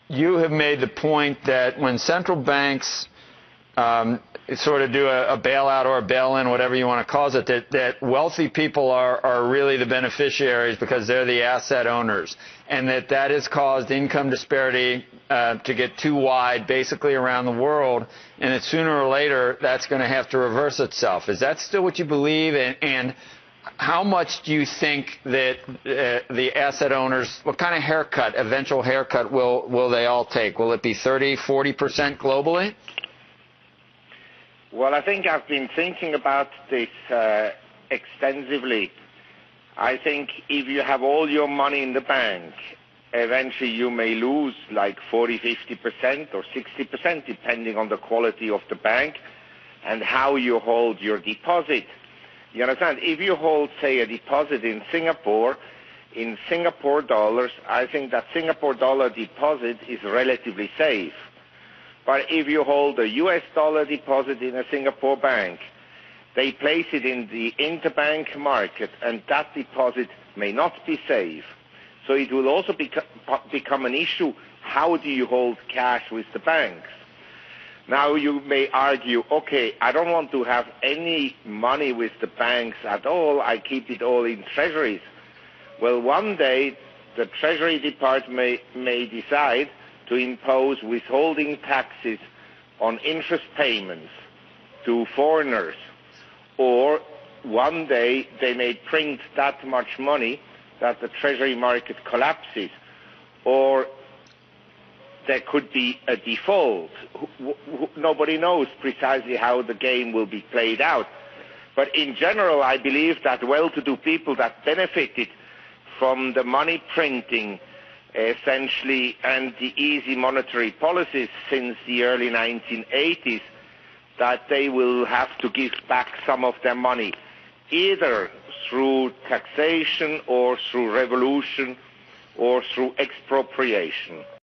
you have made the point that when central banks sort of do a bailout or a bail-in, whatever you want to call it, that wealthy people are really the beneficiaries because they're the asset owners, and that has caused income disparity to get too wide basically around the world, and that sooner or later that's going to have to reverse itself. Is that still what you believe? And how much do you think that the asset owners, what kind of haircut, eventual haircut, will they all take? Will it be 30, 40% globally? Well, I think I've been thinking about this extensively. I think if you have all your money in the bank, eventually you may lose like 40, 50% or 60%, depending on the quality of the bank and how you hold your deposit. You understand? If you hold, say, a deposit in Singapore dollars, I think that Singapore dollar deposit is relatively safe. But if you hold a US dollar deposit in a Singapore bank, they place it in the interbank market, and that deposit may not be safe. So it will also become an issue, how do you hold cash with the banks? Now you may argue, okay, I don't want to have any money with the banks at all, I keep it all in treasuries. Well, one day the Treasury Department may decide to impose withholding taxes on interest payments to foreigners, or one day they may print that much money that the treasury market collapses, or there could be a default. Nobody knows precisely how the game will be played out. But in general, I believe that well-to-do people that benefited from the money printing essentially and the easy monetary policies since the early 1980s, that they will have to give back some of their money, either through taxation or through revolution or through expropriation.